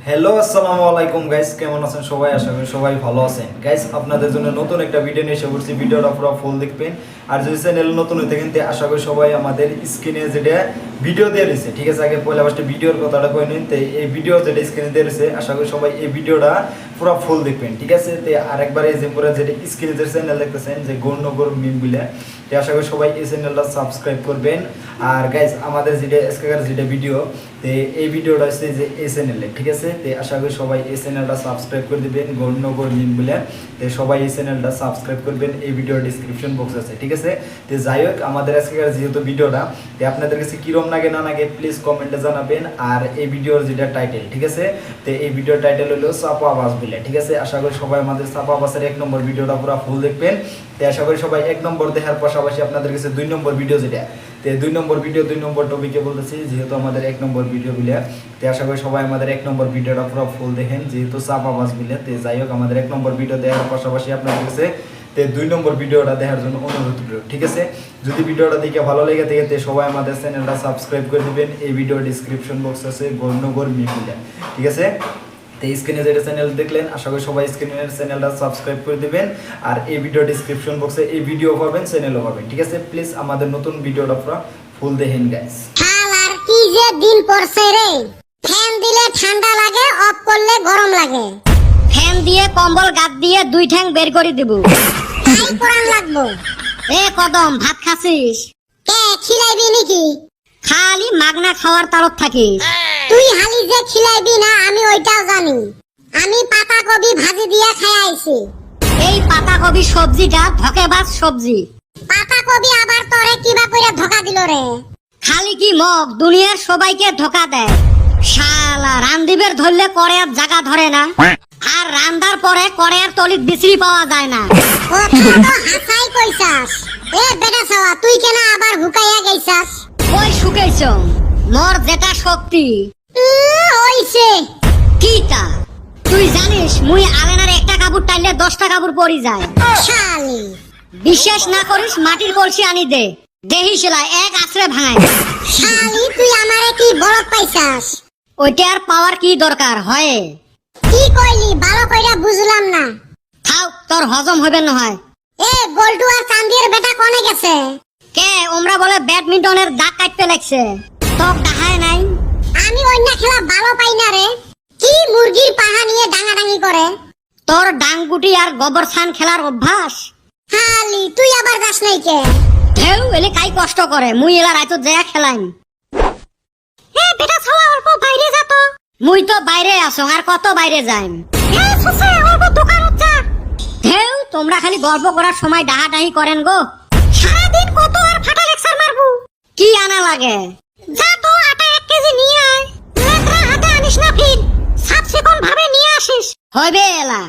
Hello আসসালামু আলাইকুম guys, কেমন আছেন সবাই? আশা করি সবাই ভালো আছেন। গাইস, আপনাদের জন্য নতুন একটা ভিডিও নিয়ে এসে পড়ছি। ভিডিওটা পুরো ফুল দেখবেন। আর যদি চ্যানেল নতুন হয়ে থাকেন আশা করি সবাই আমাদের স্ক্রিনে যেটা ভিডিও দিয়ে রয়েছে, ঠিক আছে, আগে পয়লা ফার্স্টে ভিডিওর কথাটা কই নিন। তো এই ভিডিও যেটা স্ক্রিনে দিয়ে রয়েছে আশা করি সবাই এই ভিডিওটা পুরো ফুল দেখবেন, ঠিক আছে। তো আরেকবার এই যে পুরো যেটা স্ক্রিনে যে চ্যানেল দেখতেছেন যে গৌরনগর মিম বিলে, তো আশা করি সবাই এই চ্যানেলটা সাবস্ক্রাইব করবেন। আর গাইস, আমাদের যেটা এসকেকার যেটা ভিডিও, তো এই ভিডিওটা হচ্ছে যে এই চ্যানেলে, ঠিক আছে। তো আশা করি সবাই এই চ্যানেলটা সাবস্ক্রাইব করে দিবেন গৌরনগর মিম বিলে। তো সবাই এই চ্যানেলটা সাবস্ক্রাইব করবেন, এই ভিডিওর ডিসক্রিপশন বক্স আছে, ঠিক আছে। তো যাই হোক, আমাদের আজকের যেহেতু ভিডিওটা, তো আপনাদের কাছে কিরম লাগে না লাগে প্লিজ কমেন্টে জানাবেন। আর এই ভিডিওর যেটা টাইটেল, ঠিক আছে, তো এই ভিডিওর টাইটেল হলো চাপা বাস বিলে, ঠিক আছে। আশা করি সবাই আমাদের চাপা বাসের 1 নম্বর ভিডিওটা পুরো ফুল দেখবেন। তো আশা করি সবাই 1 নম্বর দেখার পাশাপাশি আপনাদের কাছে 2 নম্বর ভিডিও যেটা, তো 2 নম্বর ভিডিও 2 নম্বর টপিকে বলতেছি, যেহেতু আমাদের 1 নম্বর ভিডিও বিলে। তো আশা করি সবাই আমাদের 1 নম্বর ভিডিওটা পুরো ফুল দেখেন, যেহেতু চাপা বাস বিলে। তো যাই হোক, আমাদের 1 নম্বর ভিডিও দেখার পাশাপাশি আপনাদের কাছে 2 নম্বর ভিডিওটা দেখার জন্য অনুরোধ করি, ঠিক আছে। যদি ভিডিওটা দেখে ভালো লেগে থাকে তো সবাই আমাদের চ্যানেলটা সাবস্ক্রাইব করে দিবেন। এই ভিডিও ডিসক্রিপশন বক্স আছে গৌরনগর মিম বিলে, ঠিক আছে। তো স্ক্রিনে যেটা চ্যানেল দেখলেন আশা করি সবাই স্ক্রিনের চ্যানেলটা সাবস্ক্রাইব করে দিবেন। আর এই ভিডিও ডিসক্রিপশন বক্সে এই ভিডিও পাবেন, চ্যানেলও পাবেন, ঠিক আছে। প্লিজ আমাদের নতুন ভিডিওটা পুরো ফুল দেখেন গাইস। আর কি যে দিন পড়ছে রে, ফ্যান দিলে ঠান্ডা লাগে, অফ করলে গরম লাগে। ফ্যান দিয়ে কম্বল গাদ দিয়ে 2 ঠ্যাং বের করে দিব। তাই কোরআন লাগবো। এ কদম, ভাত খাসিস? কে খিলাইবি নাকি? খালি মাগনা খাওয়ার তালত থাকিস। তুই হালি যে খিলাইবি না আমি ওইটাও জানি। আমি পাতা কবি ভাজি দিয়ে খাই আইছি। এই পাতাকপি সবজিটা ধকেবাজ সবজি। পাতা কবি আবার তোরে কিবা কইরা ধোকা দিল রে। খালি কি মগ দুনিয়ার সবাইকে ধোকা দেয়। শালা রান্দিবের ধরলে কড়াইয়ের জায়গা ধরে না, আর রান্দার পরে কড়াইয়ের তলিত বিচরি পাওয়া যায় না। ও তুই তো হাসাই কইছাস। এ বেটা ছাওয়া, তুই কেন আবার হুকাইয়া গেছাস? ওই শুকেছ মোর যেটা শক্তি। হইছে কিটা তুই জানিস মুই আলেনার একটা কাপড় টাইলে 10টা কাপড় পরি যায়। শালি। বিশ্বাস না করিস মাটির কলসি আনি দে, দেহি সেলাই এক আছড়ে ভাঙাই। শালি, তুই আমারে কি বড় পাইছাস? ওইটার পাওয়ার কি দরকার হয়? কি কইলি ভালো কইরা বুঝলাম না। খাও, তোর হজম হবে না হয়। এ বল্টু আর চান্দির বেটা কোনে গেছে? কে ওমরা বলে ব্যাডমিন্টনের দাগ কাটতে লাগছে, তোর দেখায় নাই? আমি অন্য খেলা ভালো পাই না রে। কি মুরগির পাহা নিয়ে ডাঙাডাঙি করে? তোর ডাংগুটি আর গোবর ছান খেলার অভ্যাস। হালি, তুই আবার যাস নাই কে? ঢেউ এলে কাই কষ্ট করে, মুই এলা রাইতো যায় খেলাইম। এ বেটা ছাওয়া, অল্প বাইরে যা তো। মুই তো বাইরে আসো, আর কত বাইরে যাইম। এ সুসে, অল্প দোকানত যা। ঢেউ তোমরা খালি গল্প করার সময় ডাহাডাহি করেন গো। সারাদিন কত আর ফাটা লেকচার মারবো। কি আনা লাগে? যা তো, আটা 1 কেজি নিয়ে আয়। লেত্রা হাতে আনিস না ফির, সাত সেকন্ড ভাবে নিয়ে আসিস। হইবে এলা।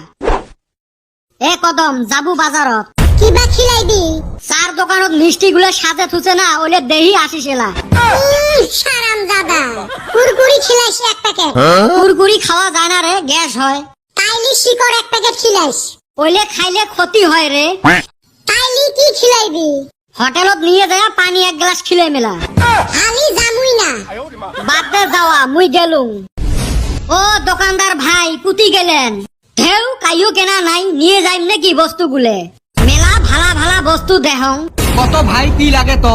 এ কদম, যাবু বাজারত। কিবা খিলাইবি? চার দোকানত মিষ্টি গুলো সাজে থুছে না, ওলে দেহি আসিস এলা। সারাম দাদা, কুরকুরি খিলাইস 1 প্যাকেট। কুরকুরি খাওয়া যায় না রে, গ্যাস হয়। তাইলি শিকড় 1 প্যাকেট খিলাইস। ওইলে খাইলে ক্ষতি হয় রে। তাইলি কি খিলাইবি? হোটেলত নিয়ে যায় পানি 1 গ্লাস খিলে মেলা। হালি জামুই না। বাদ দে যাওয়া, মুই গেলুম। ও দোকানদার ভাই, পুতি গেলেন? ঢেউ কাইও কেনা নাই, নিয়ে যাইম নাকি বস্তুগুলে? মেলা ভালা ভালা বস্তু দেহং। কত ভাই, কি লাগে তো?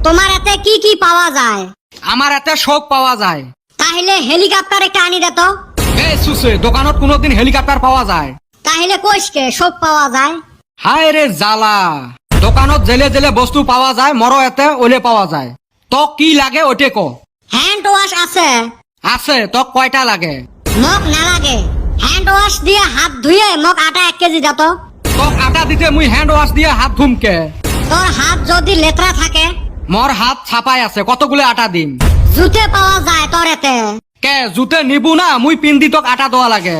তোমার এতে কি কি পাওয়া যায়? আমার এতে সব পাওয়া যায়। তাহলে হেলিকপ্টার একটা আনি দে তো। এই সুসে, দোকানত কোনোদিন হেলিকপ্টার পাওয়া যায়? তাহলে কইসকে সব পাওয়া যায়। হায় রে জালা, দোকানত জেলে জেলে বস্তু পাওয়া যায়, মরো এতে ওলে পাওয়া যায়। তো কি লাগে ওটে ক। হ্যান্ড ওয়াশ আছে? আছে, তো কয়টা লাগে? মগ নালাগে, হ্যান্ড ওয়াশ দিয়ে হাত ধুয়ে মগ আটা 1 কেজি দে তো। তো আটা দিতে মুই হ্যান্ড ওয়াশ দিয়ে হাত ধুমকে? তোর হাত যদি লেতরা থাকে? মোর হাত ছাপাই আছে, কতগুলো আটা দিম? জুতে পাওয়া যায় তোর এতে? কে জুতে নিবু না, মুই পিন্দি তোক আটা দেওয়া লাগে।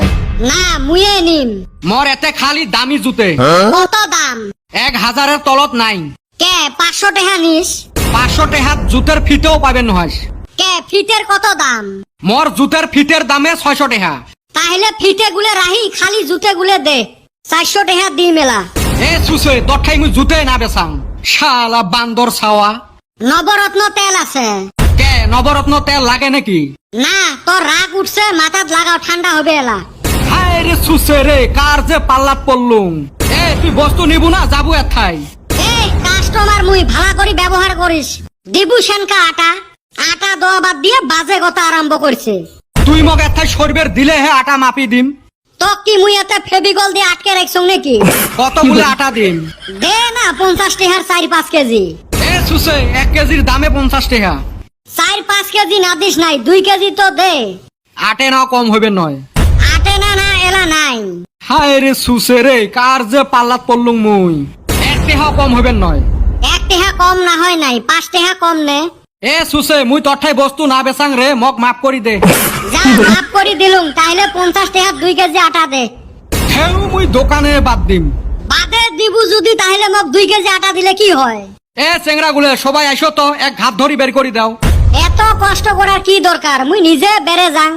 না, মুয়ে নিম। মোর এতে খালি দামি জুতে। কত দাম? 1000-এর তলত নাই। কে 500 টাকা নিস? 500 টাকাত জুতের ফিতেও পাবেন নহয়। কে ফিটের কত দাম? মোর জুতের ফিটের দামে 600 টাকা। তাহলে ফিটে গুলে রাহি, খালি জুতে গুলে দে, 400 টাকা দি মেলা। এ সুসে, তোর ঠাই মুই জুতে না বেচাম। শালা বান্দর ছাওয়া। নবরত্ন তেল আছে? কে নবরত্ন তেল লাগে নাকি? না তোর রাগ উঠছে, মাথাত লাগাও, ঠান্ডা হবে এলা। হায় রে সুসে রে, কার যে পাল্লাত পড়লুম। তুই বস্তু নিবু না, যাবো এথাই। এই কাস্টমার মুই ভালো করে ব্যবহার করিস। দিবু সেনকা আটা, আটা দেওয়া বাদ দিয়ে বাজে কথা আরম্ভ করছে। তুই মগ এথাই সরবের দিলে হে আটা মাপি দিম। তো কি মুই এতে ফেবিকল দিয়ে আটকে রাখছ নাকি? কত বলে আটা দিম? দে না 50 টাকার 4-5 কেজি। সুসে 1 কেজির দামে 50 টাকা। 4-5 কেজি না দিস নাই, 2 কেজি তো দে। আটে নাও কম হবে নয়। আটে না না এলা নাই। হায় রে সুসে রে, কার যে পাল্লাত পড়লুম মুই। 1 টাকাও কম হবে নয়। 1 টাকা কম না হয় নাই, 5 টাকা কম নে। সুসে মুই তঠাই বস্তু না বেচাং রে, মগ মাফ করি দে। যা মাফ করে দিলুম, তাইলে 50 টাকা 2 কেজি আটা দে। হেউ মুই দোকানে বাদ দিম। বাদে দিবু যদি, তাহলে মোক 2 কেজি আটা দিলে কি হয়? চেংরা গুলে সবাই আইসো তো, এক ঘাত ধরি বের করে দাও। এত কষ্ট করার কি দরকার, মুই নিজে বেড়ে যাং।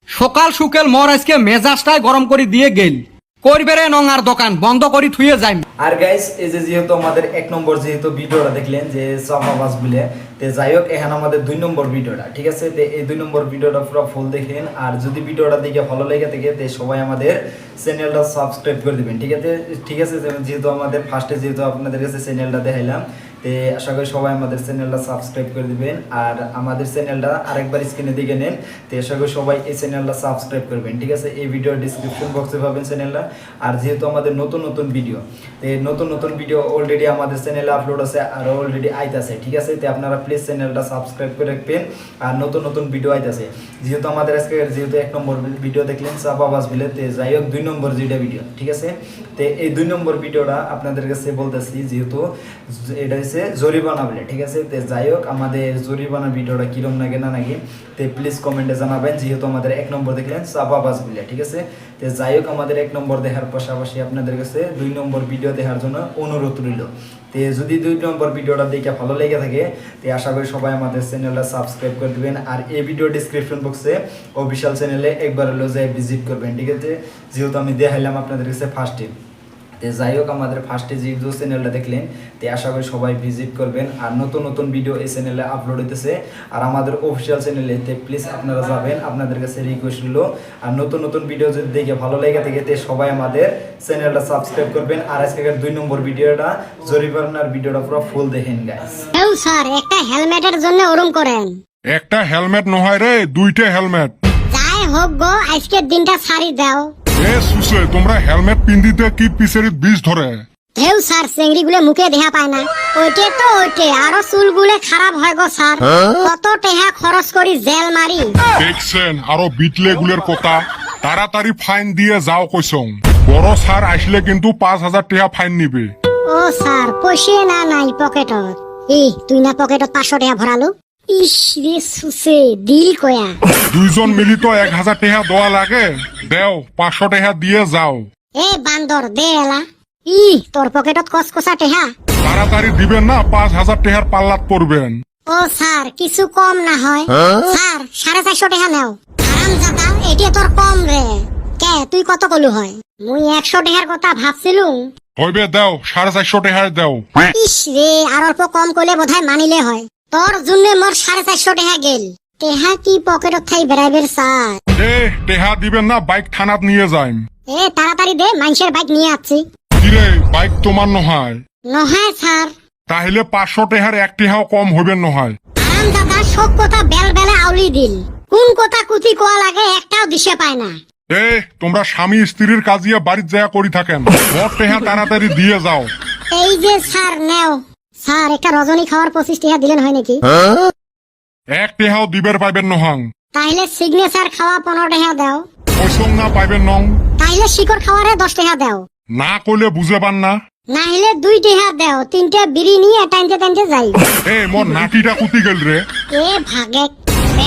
সকাল সুকেল মর আজকে মেজাজটাই গরম করে দিয়ে গেল। করবে রে নঙার দোকান বন্ধ করি থুয়ে যাই। আর গাইস এই যে যেহেতু আমাদের 1 নম্বর যেহেতু ভিডিওটা দেখলেন যে চাপাবাজ বলে, তে যাই হোক এখন আমাদের 2 নম্বর ভিডিওটা, ঠিক আছে? তে এই 2 নম্বর ভিডিওটা পুরো ফুল দেখেন। আর যদি ভিডিওটা দেখে ভালো লেগে থাকে তে সবাই আমাদের চ্যানেলটা সাবস্ক্রাইব করে দিবেন, ঠিক আছে? ঠিক আছে, যেহেতু আমাদের ফার্স্টে যেহেতু আপনাদের কাছে চ্যানেলটা দেখাইলাম, তে আশা করি সবাই আমাদের চ্যানেলটা সাবস্ক্রাইব করে দিবেন। আর আমাদের চ্যানেলটা আরেকবার স্ক্রিনে দেখে নেন, তে আশা করি সবাই এই চ্যানেলটা সাবস্ক্রাইব করবেন, ঠিক আছে? এই ভিডিওর ডিসক্রিপশন বক্সে পাবেন চ্যানেলটা। আর যেহেতু আমাদের নতুন নতুন ভিডিও, তে নতুন নতুন ভিডিও অলরেডি আমাদের চ্যানেলে আপলোড আছে আর অলরেডি আইতাছে, ঠিক আছে? তে আপনারা প্লিজ চ্যানেলটা সাবস্ক্রাইব করে রাখবেন। আর নতুন নতুন ভিডিও আইতাছে। যেহেতু আমাদের আজকে যেহেতু 1 নম্বর ভিডিও দেখলেন চাপাবাজ বিলে, তে যাই হোক 2 নম্বর যেটা ভিডিও, ঠিক আছে? তে এই 2 নম্বর ভিডিওটা আপনাদের কাছে বলতেছি, যেহেতু এটা হচ্ছে জরিমানা বলে, ঠিক আছে? তে যাই হোক আমাদের জরিমানা ভিডিওটা কিরম লাগে না নাকি, তে প্লিজ কমেন্টে জানাবেন। যেহেতু আমাদের 1 নম্বর দেখলেন চাপাবাজ বলে, ঠিক আছে? তে যাই হোক আমাদের 1 নম্বর দেখার পাশাপাশি আপনাদের কাছে 2 নম্বর ভিডিও দেখার জন্য অনুরোধ রইল। তে যদি 2 নম্বর ভিডিওটা দেখে ভালো লেগে থাকে, তে আশা করি সবাই আমাদের চ্যানেলটা সাবস্ক্রাইব করে দিবেন। আর এই ভিডিও ডিসক্রিপশন বক্সে অফিসিয়াল চ্যানেলে একবার হলেও যাই ভিজিট করবেন, ঠিক আছে? যেহেতু আমি দেখাইলাম আপনাদের কাছে ফার্স্টে, তে যাই হোক আমাদের ফার্স্টে যে চ্যানেলটা দেখলেন, তে আশা করি সবাই ভিজিট করবেন। আর নতুন নতুন ভিডিও এই চ্যানেলে আপলোড হইতেছে আর আমাদের অফিসিয়াল চ্যানেলে, তে প্লিজ আপনারা যাবেন, আপনাদের কাছে রিকোয়েস্ট হলো। আর নতুন নতুন ভিডিও যদি দেখে ভালো লেগে থাকে, তে সবাই আমাদের চ্যানেলটা সাবস্ক্রাইব করবেন। আর আজকের 2 নম্বর ভিডিওটা জরিমানার ভিডিওটা পুরো ফুল দেখেন গাইস। হেউ স্যার, একটা হেলমেটের জন্য ওরম করেন। একটা হেলমেট নহয় রে, 2টা হেলমেট। যাই হোক গো, আজকের দিনটা সারি দাও। সুসে তোমরা হেলমেট পিন্দিতে কি পিছেরিত বিষ ধরে? হেউ স্যার, চেংড়ি গুলো মুখে দেখা পায় না। ওইটে তো ওইটে, আরো চুল গুলে খারাপ হয় গো স্যার। কত টাকা খরচ করি জেল মারি। দেখছেন আরো বিটলে গুলের কথা। তাড়াতাড়ি ফাইন দিয়ে যাও কইছং। বড় স্যার আসলে কিন্তু 5000 টাকা ফাইন নিবে। ও স্যার, পয়সা না নাই পকেটত। তুই না পকেটত 500 টাকা ভরালো? ইস রে সুসে, দিল কয়া। 2জন মিলি তো 1000 টাকা দেওয়া লাগে। দেও 500 টাকা দিয়ে যাও। বান্দর দে এলা। তোর পকেটত কসকসা টাকা। তাড়াতাড়ি দিবেন না, 5000 টাকার পাল্লাত পড়বেন। ও স্যার, কিছু কম না হয়? স্যার 450 টাকা নাও। আরাম জাদা, এটা তোর কম রে। কে তুই কত কলু হয়? মুই 100 টাকার কথা ভাবছিলুম। হইবে দেও, 450 টাকায় দেও। ইস রে, আর অল্প কম করলে বোধহয় মানিলে হয়। তোর জন্য মোর 450 টাকা গেল। টেহা কি পকেটত থাই বেড়াইবের স্যার? টেহা দিবেন না, বাইক থানাত নিয়ে যাইম। তাড়াতাড়ি দে, মানুষের বাইক নিয়ে আসছি। কিরে, বাইক তোমার নহয়? নহয় স্যার। তাহলে 500 টাকার 1 টাকাও কম হইবেন নহয়। আরাম দাদা সব কথা বেল বেলা আউলি দিল। কোন কথা কুতি কোয়া লাগে একটাও দিশে পায় না। তোমরা স্বামী স্ত্রীর কাজিয়া বাড়ির জায়গা করি থাকেন। ভোট টেহা তাড়াতাড়ি দিয়ে যাও। এই যে স্যার নেও। স্যার, একটা রজনী খাওয়ার 25 টাকা দিলেন হয় নাকি? 1 টাকাও দিবের পাইবেন নহং। তাইলে সিগনেচার খাওয়া 15 টাকা দাও। কইসং না পাইবেন নং। তাইলে শিকড় খাওয়ারে 10 টাকা দাও। না কইলে বুঝে পান না। না হলে 2 টাকা দাও। 3টে বিড়ি নিয়ে টাইনতে টাইনতে যাই। মোর নাটিটা কুতি গেল রে। ভাগে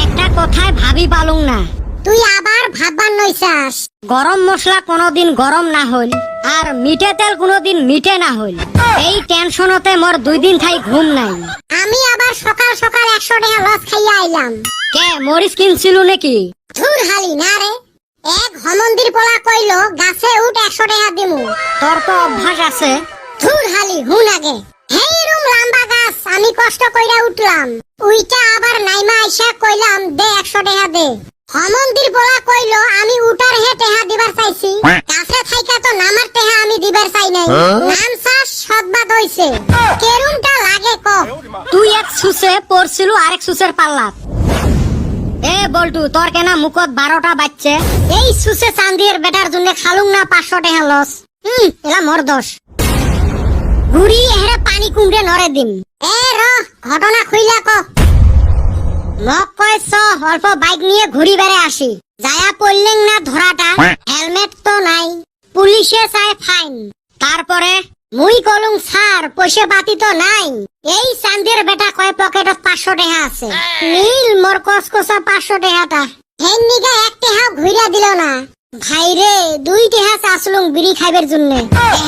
একটা কথায় ভাবি পালুং না। তুই আবার ভাববার নইছাস। গরম মশলা কোনোদিন গরম না হইল, আর মিঠে তেল কোনোদিন মিঠে না হইল। এই টেনশনতে মোর 2 দিন থাই ঘুম নাই। আমি আবার সকাল সকাল 100 টাকা লস খাইয়া আইলাম। কে মরিস কিনছিল নাকি? ধুর হালি না রে। এক হমন্দির পোলা কইলো গাছে উঠ 100 টাকা দিমু। তোর তো অভ্যাস আছে। ধুর হালি হুন আগে। হেই রুম লম্বা গাছ আমি কষ্ট কইরা উঠলাম, উইটা আবার নাইমা আইসা কইলাম দে 100 টাকা দে। হমন্দির বলা কইলো আমি উটার হে টাকা দিবার চাইছি, কাছে থাইকা তো নামার টাকা আমি দিবার চাই নাই। নাম চাষ সদবাদ হইছে, কেরুমটা লাগে ক। তুই এক সুসে পড়ছিল আরেক সুসের পাল্লা। এ বল্টু তোর কেনা মুখত 12টা বাজছে, এই সুসে চান্দির বেটার জন্য খালুং না 500 টাকা লস। এলা মোর দোষ। ঘুরি এরে পানি কুমড়ে নরে দিম। এ র ঘটনা খুইলা ক। মক কইছ অল্প বাইক নিয়ে ঘুরি বেড়ে আসি, যায়া পড়লেন না ধরাটা, হেলমেট তো নাই, পুলিশে চায় ফাইন। তারপরে মুই কলুং স্যার পয়সা পাতি তো নাই, এই চান্দির বেটা কয় পকেটত 500 টাকা আছে, নীল মোর কসকসা 500 টাকাটা। হেন নিগা এক টাকাও ঘুইরা দিল না। ভাইরে 2 টাকা চাসলুং বিড়ি খাইবার জন্য,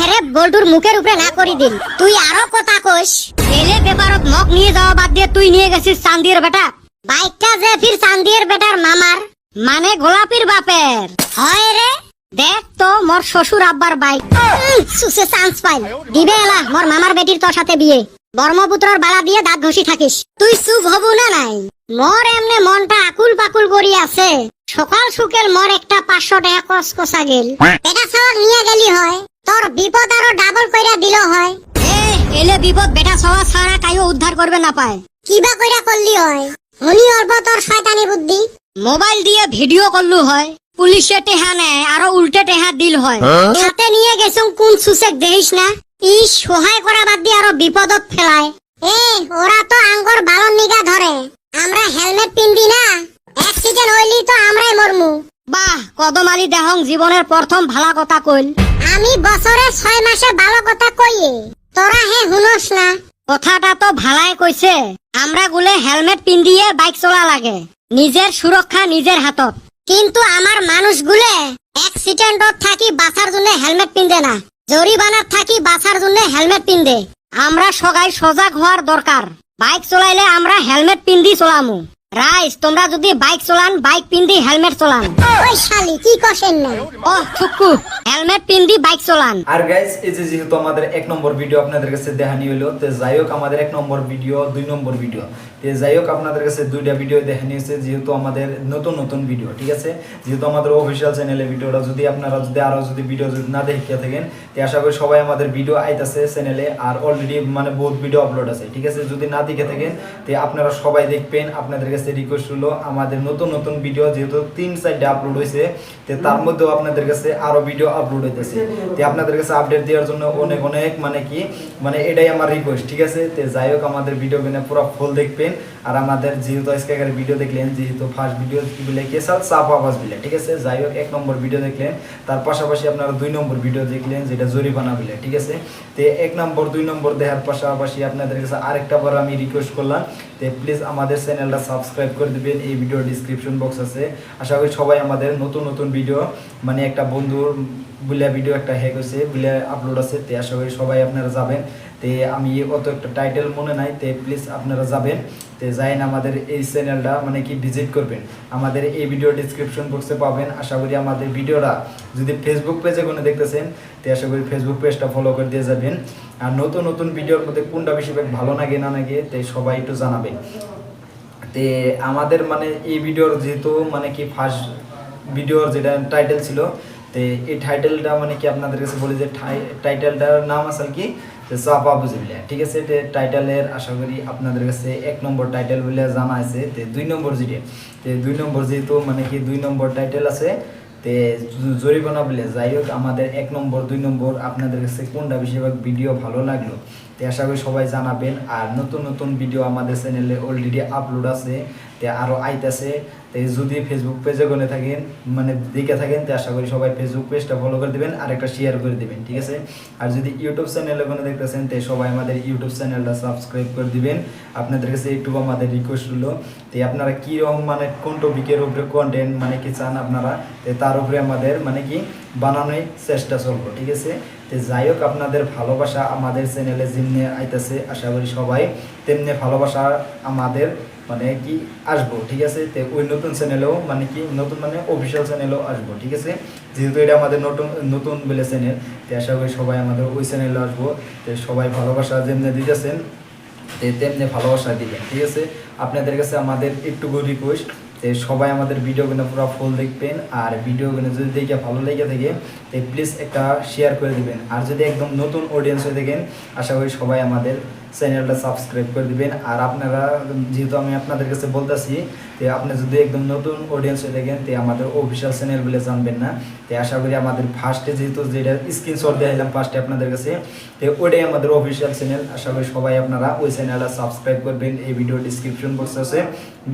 এরে বল্টুর মুখের উপরে না করি দিল। তুই আরো কথা কইস, এলে ব্যাপারত মক নিয়ে যাওয়া বাদ দিয়ে তুই নিয়ে গেছিস চান্দির বেটা। বাইকটা যে ফির চান্দির বেটার মামার, মানে গোলাপির বাপের হয় রে। দেখ তো মোর শ্বশুর আব্বার বাইক। সুসে চান্স পাইল, দিবে এলা মোর মামার বেটির তোর সাথে বিয়ে। ব্রহ্মপুত্রর বালা দিয়ে দাঁত ঘষি থাকিস, তুই চুপ হবু না নাই? মোর এমনে মনটা আকুল পাকুল করি আছে, সকাল সুকেল মোর একটা 500 টাকা কসকসা গেল। বেটা সওয়াক নিয়ে গেলি হয়, তোর বিপদ আরো ডাবল কইরা দিল হয়। এলে বিপদ বেটা সওয়া ছাড়া কাইও উদ্ধার করবে না পায়। কিবা কইরা করলি হয়, হনি অল্প তোর শয়তানি বুদ্ধি। মোবাইল দিয়ে ভিডিও করলু হয়, পুলিশে টেহা নেয় আরো উল্টে টেহা দিল হয়। হাতে নিয়ে গেছুম কোন সুসেক দেখিস না, ইস সহায় করা বাদ দিয়ে আরো বিপদত ফেলায়। এ ওরা তো আঙ্গর বালন নিগা ধরে, আমরা হেলমেট পিনবি না, অ্যাক্সিডেন্ট হইলি তো আমরাই মরমু। বাহ কদম আলী দেহং জীবনের প্রথম ভালা কথা কইল। আমি বছরে 6 মাসে ভালো কথা কইয়ে, তোরা হে হুনস না। কথাটা তো ভালাই কইছে, আমরা গুলে হেলমেট পিন্দিয়ে বাইক চলা লাগে, নিজের সুরক্ষা নিজের হাতত। কিন্তু আমার মানুষগুলে অ্যাক্সিডেন্টত থাকি বাঁচার জন্য হেলমেট পিন্দে না, জরিমানার থাকি বাঁচার জন্য হেলমেট পিন্দে। আমরা সবাই সজাগ হওয়ার দরকার, বাইক চলাইলে আমরা হেলমেট পিন্দি চলামু। রাইস তোমরা যদি বাইক চলান বাইক পিন্দি হেলমেট চলান। ওই শালি কি কষেন না। ও থুকু হেলমেট পিন্দি বাইক চলান। আর গাইস এই যে যেহেতু আমাদের 1 নম্বর ভিডিও আপনাদের কাছে দেখানি হইলো, তো যাই হোক আমাদের 1 নম্বর ভিডিও 2 নম্বর ভিডিও, তো যাই হোক আপনাদের কাছে 2টা ভিডিও দেখানি হয়েছে, যেহেতু আমাদের নতুন নতুন ভিডিও, ঠিক আছে, যেহেতু আমাদের অফিসিয়াল চ্যানেলে ভিডিওটা যদি আপনারা যদি আরো যদি ভিডিও যদি না দেখে থাকেন, তো আশা করি সবাই আমাদের ভিডিও আইতাছে চ্যানেলে, আর অলরেডি মানে বহুত ভিডিও আপলোড আছে, ঠিক আছে, যদি না দেখে থাকেন তো আপনারা সবাই দেখবেন। আপনাদের কাছে রিকোয়েস্ট হলো আমাদের নতুন নতুন ভিডিও যেহেতু 3-4টা আপলোড হয়েছে, তো তার মধ্যেও আপনাদের কাছে আরো ভিডিও আপলোড হইতেছে, তো আপনাদের কাছে আপডেট দেওয়ার জন্য অনেক অনেক মানে কি মানে এটাই আমার রিকোয়েস্ট, ঠিক আছে। তো যাই হোক আমাদের ভিডিও কিনে পুরো ফুল দেখবেন। আর আমাদের যেহেতু আজকে ভিডিও দেখলেন, যেহেতু ফার্স্ট ভিডিও বলে কেসাল চাপ আওয়াজ বিলে, ঠিক আছে, যাই হোক 1 নম্বর ভিডিও দেখলেন, তার পাশাপাশি আপনারা 2 নম্বর ভিডিও দেখলেন যেটা জরিমানা বিলে, ঠিক আছে। তো 1 নম্বর 2 নম্বর দেখার পাশাপাশি আপনাদের কাছে আরেকটা বার আমি রিকোয়েস্ট করলাম, তো প্লিজ আমাদের চ্যানেলটা সাবস্ক্রাইব করে দিবেন, এই ভিডিও ডিসক্রিপশন বক্স আছে। আশা করি সবাই আমাদের নতুন নতুন ভিডিও মানে একটা বন্ধুর বলে ভিডিও একটা হ্যাক হয়েছে বলে আপলোড আছে, তো আশা করি সবাই আপনারা যাবেন। তো আমি অত একটা টাইটেল মনে নাই, তো প্লিজ আপনারা যাবেন, তো যাইন আমাদের এই চ্যানেলটা মানে কি ভিজিট করবেন, আমাদের এই ভিডিও ডিসক্রিপশন বক্সে পাবেন। আশা করি আমাদের ভিডিওটা যদি ফেসবুক পেজে কোনো দেখতেছেন, তো আশা করি ফেসবুক পেজটা ফলো করে দিয়ে যাবেন। আর নতুন নতুন ভিডিওর মধ্যে কোনটা বেশি ভালো লাগে না লাগে তো সবাই একটু জানাবেন। তে আমাদের মানে এই ভিডিওর যেহেতু মানে কি ফার্স্ট ভিডিওর যেটা টাইটেল ছিল, তো এই টাইটেলটা মানে কি আপনাদের কাছে বলি যে টাইটেলটার নাম আছে কি চাপা বুঝিলে, ঠিক আছে। তো টাইটেলের আশা করি আপনাদের কাছে 1 নম্বর টাইটেল বলে জানা আছে, তো 2 নম্বর যেটা, তো 2 নম্বর যেহেতু মানে কি 2 নম্বর টাইটেল আছে, তে জরিমানা বলে, যাই হোক আমাদের 1 নম্বর 2 নম্বর আপনাদের কাছে কোনটা বেশিরভাগ ভিডিও ভালো লাগলো, তো আশা করি সবাই জানাবেন। আর নতুন নতুন ভিডিও আমাদের চ্যানেলে অলরেডি আপলোড আছে, তো আরও আইতেছে। তো যদি ফেসবুক পেজে গনে থাকেন মানে দেখে থাকেন, তো আশা করি সবাই ফেসবুক পেজটা ফলো করে দেবেন আর একটা শেয়ার করে দেবেন, ঠিক আছে। আর যদি ইউটিউব চ্যানেলে কোনো দেখতেছেন, তো সবাই আমাদের ইউটিউব চ্যানেলটা সাবস্ক্রাইব করে দিবেন। আপনাদের কাছে একটু আমাদের রিকোয়েস্ট হলো, তো আপনারা কীরকম মানে কোন টপিকের উপরে কন্টেন্ট মানে কি চান আপনারা, তো তার উপরে আমাদের মানে কি বানানোর চেষ্টা চলবো, ঠিক আছে। তো যাই হোক আপনাদের ভালোবাসা আমাদের চ্যানেলে যেমনি আইতেছে, আশা করি সবাই তেমনি ভালোবাসা আমাদের মানে কি আসবো, ঠিক আছে। তো ওই নতুন চ্যানেলেও মানে কি নতুন মানে অফিসিয়াল চ্যানেলেও আসবো, ঠিক আছে, যেহেতু এটা আমাদের নতুন বলে চ্যানেল, তো আশা করি সবাই আমাদের ওই চ্যানেলে আসবো। তো সবাই ভালোবাসা যেমনি দিতেছেন, তেমনি ভালোবাসা দিবেন, ঠিক আছে। আপনাদের কাছে আমাদের একটুকু রিকোয়েস্ট, সবাই আমাদের ভিডিওগুলো পুরো ফুল দেখবেন, আর ভিডিওগুলো যদি দেখে ভালো লেগে থাকে তো প্লিজ একটা শেয়ার করে দিবেন। আর যদি একদম নতুন অডিয়েন্স হয়ে থাকেন, আশা করি সবাই আমাদের চ্যানেলটা সাবস্ক্রাইব করে দিবেন। আর আপনারা, যেহেতু আমি আপনাদের কাছে বলতেছি, তো আপনি যদি একদম নতুন অডিয়েন্স হয়ে থাকেন তো আমাদের অফিসিয়াল চ্যানেলগুলো জানবেন না, তো আশা করি আমাদের ফার্স্টে যেহেতু যেটা স্ক্রিনশট দেখাইলাম ফার্স্টে আপনাদের কাছে, তো ওইটাই আমাদের অফিসিয়াল চ্যানেল। আশা করি সবাই আপনারা ওই চ্যানেলটা সাবস্ক্রাইব করবেন। এই ভিডিও ডিসক্রিপশন বক্সে আছে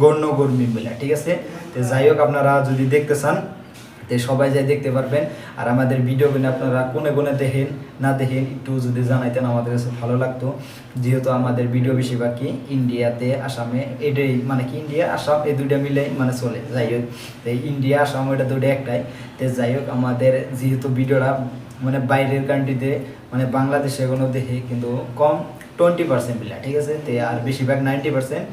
গণ্য কর্মী বলে, ঠিক আছে। তো যাই হোক, আপনারা যদি দেখতে চান তো সবাই যাই দেখতে পারবেন। আর আমাদের ভিডিওগুলো আপনারা কোনে কোনে দেখেন না দেখেন একটু যদি জানাইতেন আমাদের কাছে ভালো লাগতো, যেহেতু আমাদের ভিডিও বেশিরভাগ কি ইন্ডিয়াতে, আসামে, এটাই মানে কি ইন্ডিয়া আসাম এই দুইটা মিলে মানে চলে। যাই হোক, তো ইন্ডিয়া আসাম ওইটা দুটো একটাই। তো যাই হোক, আমাদের যেহেতু ভিডিওটা মানে বাইরের কান্ট্রিতে মানে বাংলাদেশে কোনো দেখে কিন্তু কম 20% বিলা, ঠিক আছে। তো আর বেশিরভাগ 90%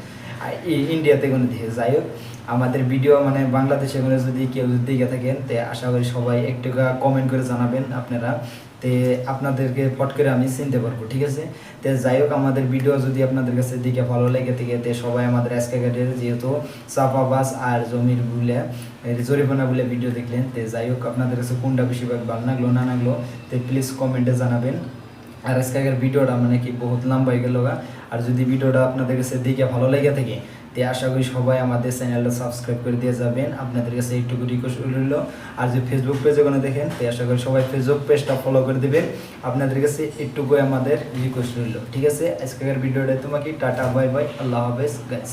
ইন্ডিয়াতে কোনো দেখে। যাই হোক, আমাদের ভিডিও মানে বাংলাদেশে কোনো যদি কেউ দেখে থাকেন তো আশা করি সবাই একটু কমেন্ট করে জানাবেন আপনারা, তো আপনাদেরকে ফট করে আমি চিনতে পারবো, ঠিক আছে। তো যাই হোক, আমাদের ভিডিও যদি আপনাদের কাছে দেখে ভালো লেগে থাকে তো সবাই আমাদের আজকে ঘাটের যেহেতু চাপাবাস আর জমির বলে জরিমানা বলে ভিডিও দেখলেন, তো যাই হোক আপনাদের কাছে কোনটা বেশিরভাগ ভালো লাগলো না লাগলো তো প্লিজ কমেন্টে জানাবেন। আর আজকের ভিডিওটা মানে কি বহুত লম্বা হয়ে গেল, আর যদি ভিডিওটা আপনাদের কাছে দেখে ভালো লেগে থাকে তো আশা করি সবাই আমাদের চ্যানেলটা সাবস্ক্রাইব করে দিয়ে যাবেন। আপনাদের কাছে এইটুকু রিকোয়েস্ট রইল। আর যদি ফেসবুক পেজে ওখানে দেখেন তো আশা করি সবাই ফেসবুক পেজটা ফলো করে দেবেন। আপনাদের কাছে একটুকুই আমাদের রিকোয়েস্ট রইল, ঠিক আছে। আজকের ভিডিওটা তোমাকে টাটা বাই বাই, আল্লাহ হাফেজ গাইস।